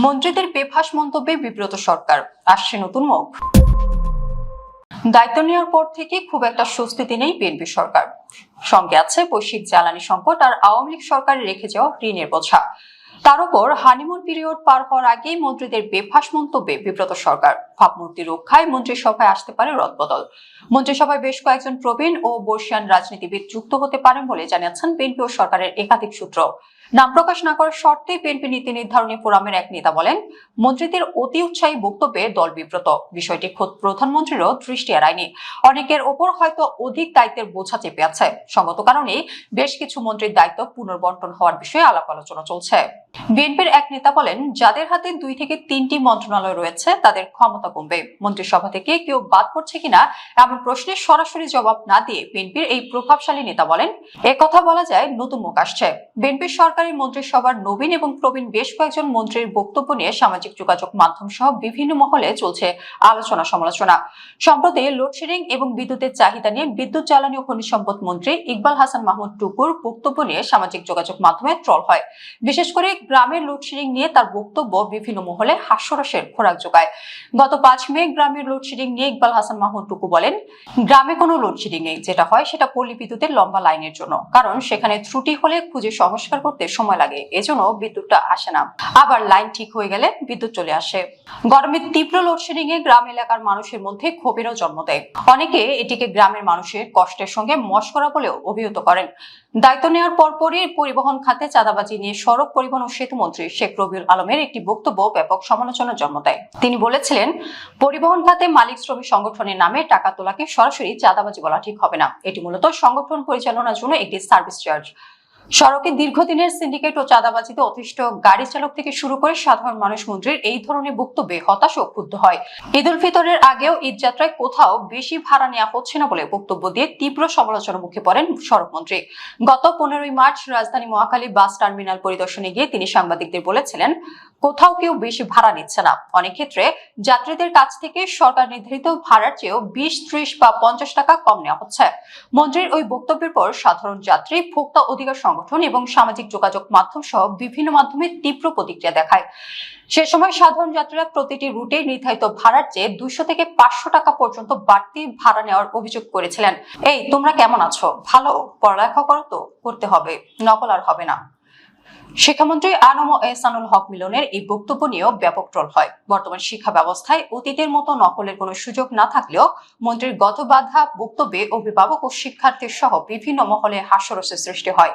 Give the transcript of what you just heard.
মন্ত্রীদের বেফাঁস মন্তব্যে বিব্রত সরকার, আসছে নতুন মুখ। দায়িত্ব নেওয়ার পর থেকে খুব একটা স্বস্তিতে নেই বিএনপি সরকার। সঙ্গে আছে বৈশ্বিক জ্বালানি সংকট আর আওয়ামী লীগ সরকারের রেখে যাওয়া ঋণের বোঝা। তার উপর হানিমুন পিরিয়ড পার হওয়ার আগেই মন্ত্রীদের বেফাঁস মন্তব্যে বিব্রত সরকার। ভাবমূর্তি রক্ষায় মন্ত্রিসভায় আসতে পারে রদবদল। মন্ত্রিসভায় বেশ কয়েকজন প্রবীণ ও বর্ষিয়ান রাজনীতিবিদ যুক্ত হতে পারেন বলে জানিয়েছেন বিএনপি ও সরকারের একাধিক সূত্র। নাম প্রকাশ না করার শর্তে বিএনপি নীতি নির্ধারণী ফোরামের এক নেতা বলেন, মন্ত্রীদের অতি উৎসাহী বক্তব্যে দল বিব্রত। বিষয়টি খোদ প্রধানমন্ত্রীরও দৃষ্টি এড়ায়নি। অনেকের ওপর হয়তো অধিক দায়িত্বের বোঝা চেপে আছে। সঙ্গত কারণে বেশ কিছু মন্ত্রীর দায়িত্ব পুনর্বন্টন হওয়ার বিষয়ে আলাপ আলোচনা চলছে। বিএনপির এক নেতা বলেন, যাদের হাতে 2 থেকে 3টি মন্ত্রণালয় রয়েছে তাদের ক্ষমতা কমবে। মন্ত্রিসভা থেকে কেউ বাদ পড়ছে কিনা এমন প্রশ্নের সরাসরি জবাব না দিয়ে বিএনপির এই প্রভাবশালী নেতা বলেন, একথা বলা যায় নতুন মুখ আসছে। বিএনপির সরকারি মন্ত্রিসভার নবীন এবং প্রবীণ বেশ কয়েকজন মন্ত্রীর বক্তব্য নিয়ে সামাজিক যোগাযোগ মাধ্যম সহ বিভিন্ন মহলে চলছে আলোচনা সমালোচনা। সম্প্রতি লোডশেডিং এবং বিদ্যুতের চাহিদা নিয়ে বিদ্যুৎ, জ্বালানি ও খনিজ সম্পদ মন্ত্রী ইকবাল হাসান মাহমুদ টুকুর বক্তব্য নিয়ে সামাজিক যোগাযোগ মাধ্যমে ট্রল হয়। বিশেষ করে গ্রামের লোডশেডিং নিয়ে তার বক্তব্য বিভিন্ন মহলে হাস্যরসের খোরাক যোগায়। গত 5 মে গ্রামের লোডশেডিং নিয়ে ইকবাল হাসান মাহমুদ টুকু বলেন, গ্রামে কোনো লোডশেডিং নেই, যেটা হয় সেটা পল্লী বিদ্যুতের লম্বা লাইনের জন্য। কারণ সেখানে ত্রুটি হলে খুঁজে সংস্কার করতে সময় লাগে, এজন্য বিদ্যুৎটা আসে না। আবার লাইন ঠিক হয়ে গেলে বিদ্যুৎ চলে আসে। গরমের তীব্র লোডশেডিং এ গ্রাম এলাকার মানুষের মধ্যে ক্ষোভেরও জন্ম দেয়। অনেকে এটিকে গ্রামের মানুষের কষ্টের সঙ্গে মশকরা বলেও অভিহিত করেন। দায়িত্ব নেওয়ার পরপরই পরিবহন খাতে চাঁদাবাজি নিয়ে সড়ক পরিবহন ও সেতু মন্ত্রী শেখ রবিউল আলমের একটি বক্তব্য ব্যাপক সমালোচনার জন্ম দেয়। তিনি বলেছিলেন, পরিবহন খাতে মালিক শ্রমিক সংগঠনের নামে টাকা তোলাকে সরাসরি চাঁদাবাজি বলা ঠিক হবে না। এটি মূলত সংগঠন পরিচালনার জন্য একটি সার্ভিস চার্জ। সড়কে দীর্ঘদিনের সিন্ডিকেট ও চাঁদাবাজিতে অতিষ্ঠ গাড়ি চালক থেকে শুরু করে সাধারণ মানুষ মন্ত্রীর এই ধরনের বক্তব্যে হতাশ ও ক্ষুব্ধ হয়। ঈদ উল ফিতরের আগেও ঈদযাত্রায় কোথাও বেশি ভাড়া নেওয়া হচ্ছে না বলে বক্তব্য দিয়ে তীব্র সমালোচনার মুখে পড়েন সড়ক মন্ত্রী। গত 15ই মার্চ রাজধানী মহাখালী বাস টার্মিনাল পরিদর্শনে গিয়ে তিনি সাংবাদিকদের বলেছিলেন, কোথাও কেউ বেশি ভাড়া নিচ্ছে না। অনেক ক্ষেত্রে যাত্রীদের কাছ থেকে সরকার নির্ধারিত ভাড়ার চেয়েও 20, 30 বা 50 টাকা কম নেওয়া হচ্ছে। মন্ত্রীর ওই বক্তব্যের পর সাধারণ যাত্রী, ভোক্তা অধিকার সংগঠন এবং সামাজিক যোগাযোগ মাধ্যম সহ বিভিন্ন মাধ্যমে তীব্র প্রতিক্রিয়া দেখায়। সে সময় সাধারণ যাত্রীরা প্রতিটি রুটে নির্ধারিত ভাড়ার চেয়ে 200 থেকে 500 টাকা পর্যন্ত বাড়তি ভাড়া নেওয়ার অভিযোগ করেছিলেন। এই তোমরা কেমন আছো? ভালো, পড়ালেখা করো তো? করতে হবে, নকল আর হবে না। শিক্ষামন্ত্রী আনম এহসানুল হক মিলনের এই বক্তব্য নিয়েও ব্যাপক ট্রল হয়। বর্তমান শিক্ষা ব্যবস্থায় অতীতের মতো নকলের কোনো সুযোগ না থাকলেও মন্ত্রীর গতবাধা বক্তব্যে অভিভাবক ও শিক্ষার্থী সহ বিভিন্ন মহলে হাস্যরসের সৃষ্টি হয়।